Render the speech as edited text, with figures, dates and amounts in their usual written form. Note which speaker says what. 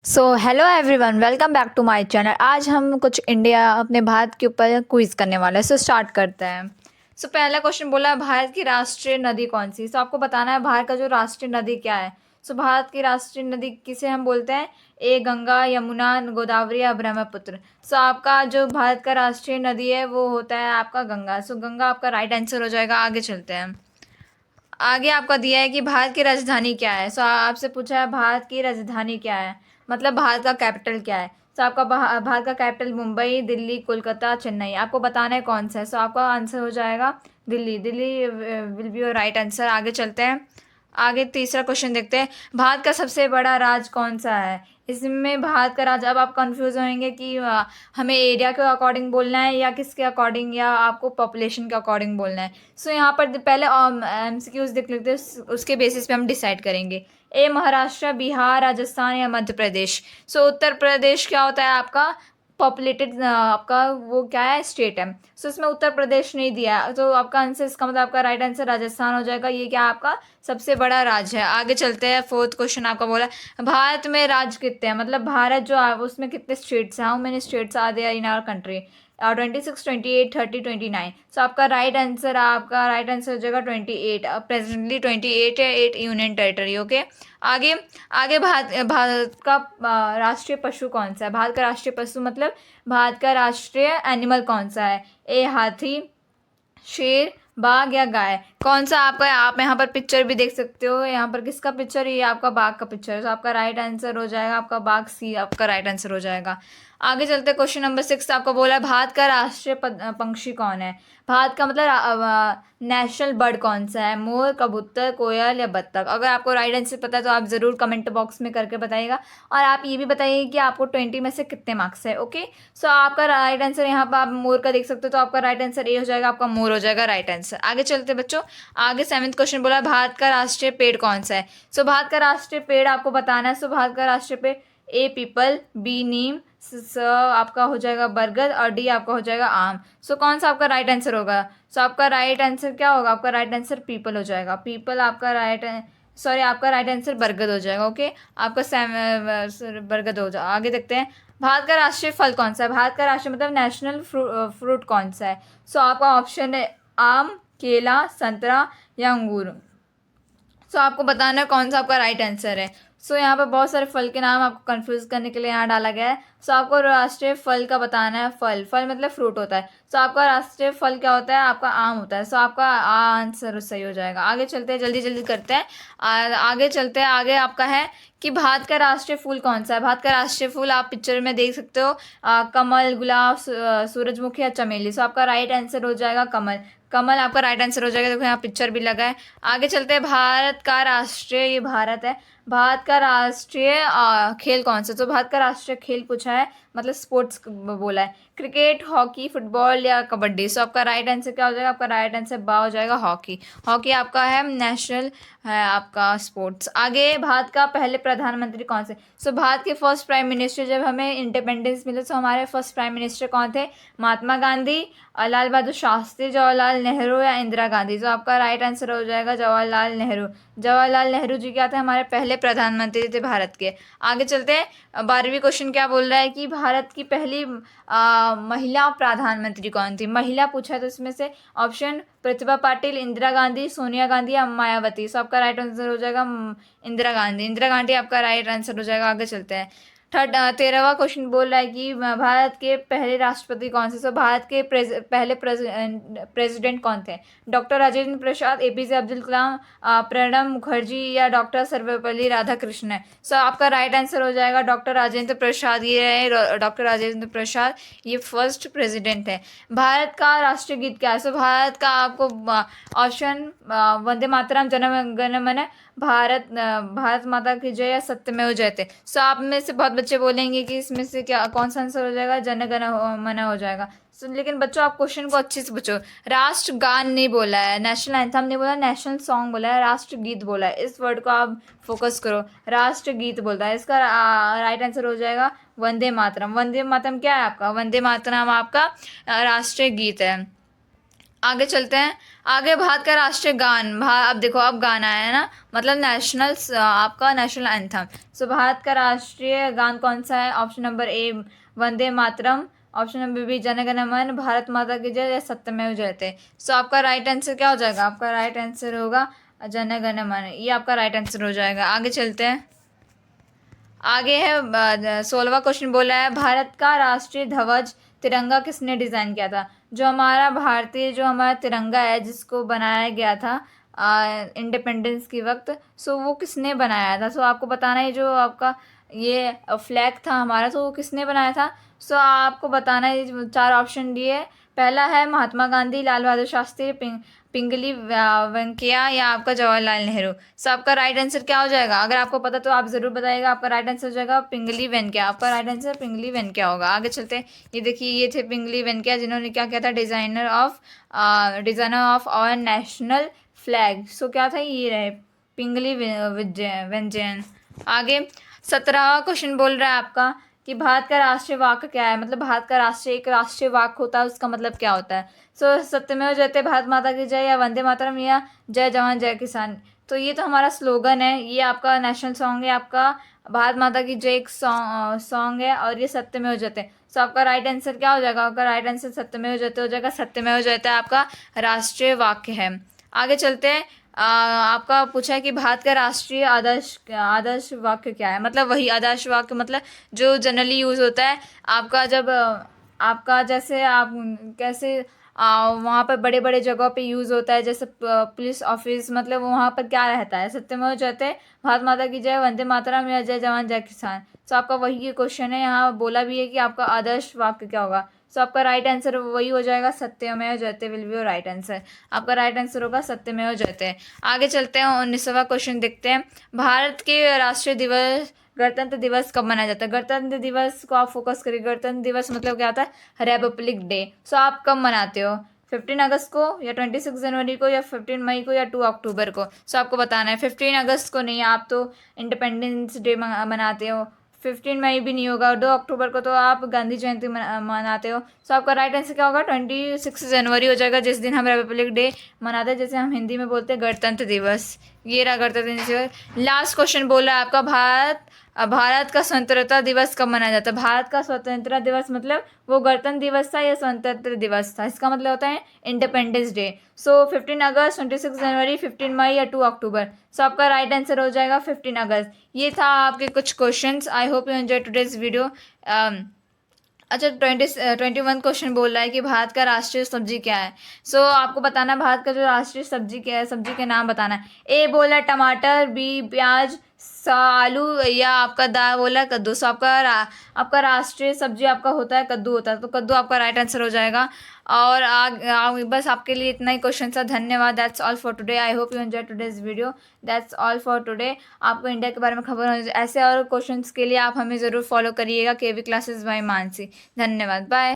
Speaker 1: So hello everyone, welcome back to my channel. आज हम कुछ इंडिया अपने भारत के ऊपर क्विज करने वाले हैं। सो स्टार्ट करते हैं। पहला क्वेश्चन बोला है, भारत की राष्ट्रीय नदी कौन सी। सो आपको बताना है भारत का जो राष्ट्रीय नदी क्या है। भारत की राष्ट्रीय नदी किसे हम बोलते हैं। ए गंगा, यमुना, गोदावरी या ब्रह्मपुत्र। आपका जो भारत का राष्ट्रीय नदी है वो होता है आपका गंगा। गंगा आपका राइट आंसर हो जाएगा। आगे चलते हैं। आगे आपका दिया है कि भारत की राजधानी क्या है। आपसे पूछा है भारत की राजधानी क्या है, मतलब भारत का कैपिटल क्या है। आपका भारत का कैपिटल मुंबई, दिल्ली, कोलकाता, चेन्नई। आपको बताना है कौन सा है। आपका आंसर हो जाएगा Delhi. Delhi will be your right answer. आगे चलते हैं। आगे तीसरा क्वेश्चन देखते हैं। भारत का सबसे बड़ा राज्य कौन सा है। इसमें भारत का राज्य, अब आप कंफ्यूज होंगे कि हमें एरिया के अकॉर्डिंग बोलना है या किसके अकॉर्डिंग, या आपको पॉपुलेशन के अकॉर्डिंग बोलना है। यहाँ पर पहले एमसीक्यूज देख लेते हैं, उसके बेसिस पे हम डिसाइड करेंगे। ए महाराष्ट्र, बिहार, राजस्थान या मध्य प्रदेश। उत्तर प्रदेश क्या होता है आपका पॉपुलेटेड, आपका वो क्या है स्टेट है। इसमें उत्तर प्रदेश नहीं दिया है, तो आपका आंसर, इसका मतलब आपका राइट आंसर राजस्थान हो जाएगा। ये क्या आपका सबसे बड़ा राज्य है। आगे चलते हैं। फोर्थ क्वेश्चन आपका बोला भारत में राज्य कितने हैं, मतलब भारत जो है उसमें कितने स्टेट्स हैं। How many states are there in our country. 26, 28, 30, 29। आपका राइट आंसर हो जाएगा 28। प्रेजेंटली 28 है, 8 यूनियन टेरिटरी। ओके। आगे आगे भारत का राष्ट्रीय पशु कौन सा है। भारत का राष्ट्रीय पशु मतलब भारत का राष्ट्रीय एनिमल कौन सा है। ए हाथी, शेर, बाघ या गाय। कौन सा आपका, आप यहाँ पर पिक्चर भी देख सकते हो। यहाँ पर किसका पिक्चर है, ये आपका बाघ का पिक्चर है। आपका राइट आंसर हो जाएगा आपका बाघ, सी आपका राइट आंसर हो जाएगा। आगे चलते क्वेश्चन नंबर 6। आपको बोला है भारत का राष्ट्रीय पंक्षी कौन है। भारत का मतलब नेशनल बर्ड कौन सा है। मोर, कबूतर, कोयल या बत्तख। अगर आपको राइट आंसर पता है तो आप ज़रूर कमेंट बॉक्स में करके बताइएगा। और आप ये भी बताइए कि आपको 20 में से कितने मार्क्स है। ओके। आपका राइट आंसर यहाँ पर आप मोर का देख सकते हो, तो आपका राइट आंसर ए हो जाएगा, आपका मोर हो जाएगा राइट आंसर। आगे चलते बच्चों। आगे 7th क्वेश्चन बोला भारत का राष्ट्रीय पेड़ कौन सा है। भारत का राष्ट्रीय पेड़ आपको बताना है। भारत का राष्ट्रीय पेड़ ए पीपल, बी नीम, आपका हो जाएगा बरगद और डी आपका हो जाएगा आम। कौन सा आपका राइट आंसर होगा। आपका राइट आंसर क्या होगा, आपका राइट आंसर पीपल हो जाएगा। पीपल आपका आपका राइट आंसर बरगद हो जाएगा। ओके। आपका बरगद हो जाएगा। आगे देखते हैं। भारत का राष्ट्रीय फल कौन सा है। भारत का राष्ट्रीय मतलब नेशनल फ्रूट कौन सा है। आपका ऑप्शन है आम, केला, संतरा या अंगूर। आपको बताना है कौन सा आपका राइट आंसर है। यहाँ पर बहुत सारे फल के नाम आपको कंफ्यूज करने के लिए यहाँ डाला गया है। आपको राष्ट्रीय फल का बताना है। फल मतलब फ्रूट होता है। आपका राष्ट्रीय फल क्या होता है, आपका आम होता है। आपका आंसर सही हो जाएगा। आगे चलते हैं, जल्दी जल्दी करते हैं। आगे चलते हैं। आगे आपका है कि भारत का राष्ट्रीय फूल कौन सा है। भारत का राष्ट्रीय फूल आप पिक्चर में देख सकते हो, कमल, गुलाब, सूरजमुखी या चमेली। आपका राइट आंसर हो जाएगा कमल। कमल आपका राइट आंसर हो जाएगा। देखो यहाँ पिक्चर भी लगा है। आगे चलते हैं। भारत का राष्ट्रीय, ये भारत है, भारत का राष्ट्रीय खेल कौन सा। भारत का राष्ट्रीय खेल पूछा है, मतलब स्पोर्ट्स बोला है। क्रिकेट, हॉकी, फुटबॉल या कबड्डी। आपका राइट आंसर क्या हो जाएगा, आपका राइट आंसर बा हो जाएगा हॉकी। हॉकी आपका है नेशनल है आपका स्पोर्ट्स। आगे भारत का पहले प्रधानमंत्री कौन से। भारत के फर्स्ट प्राइम मिनिस्टर, जब हमें इंडिपेंडेंस मिले तो हमारे फर्स्ट प्राइम मिनिस्टर कौन थे। महात्मा गांधी, लाल बहादुर शास्त्री, जवाहरलाल नेहरू या इंदिरा गांधी। आपका राइट आंसर हो जाएगा जवाहरलाल नेहरू। जवाहरलाल नेहरू जी क्या थे, हमारे पहले प्रधानमंत्री थे भारत के। आगे चलते हैं। 12वीं क्वेश्चन क्या बोल रहा है कि भारत की पहली महिला प्रधानमंत्री कौन थी। महिला पूछा है तो इसमें से ऑप्शन प्रतिभा पाटिल, इंदिरा गांधी, सोनिया गांधी या मायावती। आपका राइट आंसर हो जाएगा इंदिरा गांधी। इंदिरा गांधी आपका राइट आंसर हो जाएगा। आगे चलते हैं। 13वां क्वेश्चन बोल रहा है कि भारत के पहले राष्ट्रपति कौन से। भारत के पहले प्रेसिडेंट कौन थे। डॉक्टर राजेंद्र प्रसाद, एपीजे अब्दुल कलाम, प्रणब मुखर्जी या डॉक्टर सर्वपल्ली राधाकृष्णन है। आपका राइट आंसर हो जाएगा डॉक्टर राजेंद्र प्रसाद। ये है डॉक्टर राजेंद्र प्रसाद, ये फर्स्ट प्रेसिडेंट है। भारत का राष्ट्रीय गीत क्या है। भारत का आपको ऑप्शन वंदे मातरम, जन गण मन, भारत माता की जय या सत्यमेव जयते। आप में से बहुत बच्चे बोलेंगे कि इसमें से क्या कौन सा आंसर हो जाएगा, जन गण मन हो जाएगा। लेकिन बच्चों आप क्वेश्चन को अच्छे से पूछो। राष्ट्रगान नहीं बोला है, नेशनल एंथम नहीं बोला, नेशनल सॉन्ग बोला है, राष्ट्रगीत बोला है। इस वर्ड को आप फोकस करो। राष्ट्रगीत बोलता है, इसका राइट आंसर हो जाएगा वंदे मातरम। वंदे मातरम क्या है आपका, वंदे मातरम आपका राष्ट्रीय गीत है। आगे चलते हैं। आगे भारत का राष्ट्रीय गान, अब देखो अब गाना है ना, मतलब नेशनल, आपका नेशनल एंथम। सो भारत का राष्ट्रीय गान कौन सा है? Option number A Vande Mataram, option number B Jana Gana मन, भारत माता की जय या सत्यमेव जयते। सो आपका राइट आंसर क्या हो जाएगा? आपका राइट आंसर होगा जन गण मन, ये आपका राइट आंसर हो जाएगा। आगे चलते हैं। आगे है 16वां क्वेश्चन बोला है, भारत का राष्ट्रीय ध्वज तिरंगा किसने डिज़ाइन किया था? जो हमारा तिरंगा है जिसको बनाया गया था इंडिपेंडेंस के वक्त, सो वो किसने बनाया था? सो आपको बताना है जो आपका ये फ्लैग था हमारा, तो वो किसने बनाया था? सो आपको बताना है, चार ऑप्शन दिए। पहला है महात्मा गांधी, लाल बहादुर शास्त्री, पिंगली वेंकैया या आपका जवाहरलाल नेहरू। सो आपका राइट आंसर क्या हो जाएगा? अगर आपको पता तो आप ज़रूर बताइएगा। आपका राइट आंसर हो जाएगा पिंगली वेंकैया। आपका राइट आंसर पिंगली वेंकैया होगा। आगे चलते हैं। ये देखिए, ये थे पिंगली वेंकैया जिन्होंने क्या किया था? Designer of our national flag. So क्या था? ये रहे पिंगली वेंकैया। आगे 17वां क्वेश्चन बोल रहा है आपका कि भारत का राष्ट्रीय वाक्य क्या है? मतलब भारत का एक राष्ट्रीय वाक्य होता है, उसका मतलब क्या होता है? सो सत्यमेव जयते, भारत माता की जय, या वंदे मातरम, या जय जवान जय किसान। तो ये तो हमारा स्लोगन है, ये आपका नेशनल सॉन्ग है, आपका भारत माता की जय एक सॉन्ग है, और ये सत्यमेव जयते। सो आपका राइट आंसर क्या हो जाएगा? आपका राइट आंसर सत्यमेव जयते हो जाएगा। सत्यमेव जयते आपका राष्ट्रीय वाक्य है। आगे चलते हैं। आपका पूछा है कि भारत का राष्ट्रीय आदर्श वाक्य क्या है? मतलब वही आदर्श वाक्य, मतलब जो जनरली यूज़ होता है आपका, जब आपका जैसे आप कैसे वहाँ पर बड़े बड़े जगहों पे यूज़ होता है, जैसे पुलिस ऑफिस, मतलब वहाँ पर क्या रहता है? सत्यमेव जयते, भारत माता की जय, वंदे मातरम, या जय जवान जय किसान। सो आपका वही ये क्वेश्चन है, यहाँ बोला भी है कि आपका आदर्श वाक्य क्या होगा। सो आपका राइट आंसर वही हो जाएगा, सत्यमेव जयते will be your right answer. आपका राइट आंसर होगा सत्यमेव जयते। आगे चलते हैं, 19वां क्वेश्चन देखते हैं। भारत के राष्ट्रीय दिवस गणतंत्र दिवस कब मनाया जाता है? गणतंत्र दिवस को आप फोकस करिए। गणतंत्र दिवस मतलब क्या होता है? Republic day. सो आप कब मनाते हो? 15 अगस्त को, या 26 जनवरी को, या 15 मई को, या 2 अक्टूबर को? सो आपको बताना है। 15 अगस्त को नहीं, आप तो इंडिपेंडेंस डे मनाते हो। 15 मई भी नहीं होगा। 2 अक्टूबर को तो आप गांधी जयंती मनाते हो। सो आपका राइट आंसर क्या होगा? 26 जनवरी हो जाएगा, जिस दिन हम रिपब्लिक डे मनाते हैं, जैसे हम हिंदी में बोलते हैं गणतंत्र दिवस। ये रहा गणतंत्र दिवस। लास्ट क्वेश्चन बोला है आपका, भारत का स्वतंत्रता दिवस कब मनाया जाता है? भारत का स्वतंत्रता दिवस मतलब वो गणतंत्र दिवस था या स्वतंत्र दिवस था? इसका मतलब होता है इंडिपेंडेंस डे। सो 15 अगस्त, 26 जनवरी, 15 मई, या 2 अक्टूबर। सो आपका राइट आंसर हो जाएगा 15 अगस्त। ये था आपके कुछ questions. I hope you enjoy today's video. अच्छा, 21 क्वेश्चन बोल रहा है कि भारत का राष्ट्रीय सब्जी क्या है? सो आपको बताना है भारत का जो राष्ट्रीय सब्जी क्या है, सब्जी के नाम बताना है। ए बोला है टमाटर, बी प्याज, आलू, या आपका दा बोला है कद्दू। सो आपका राष्ट्रीय सब्जी आपका होता है कद्दू, होता है, तो कद्दू आपका राइट आंसर हो जाएगा। और बस आपके लिए इतना ही क्वेश्चन था। धन्यवाद। That's all for today. I hope you enjoy today's video. That's all for today. आपको इंडिया के बारे में खबर होनी चाहिए। ऐसे और क्वेश्चंस के लिए आप हमें ज़रूर फॉलो करिएगा, केवी क्लासेस बाय मानसी। धन्यवाद। बाय।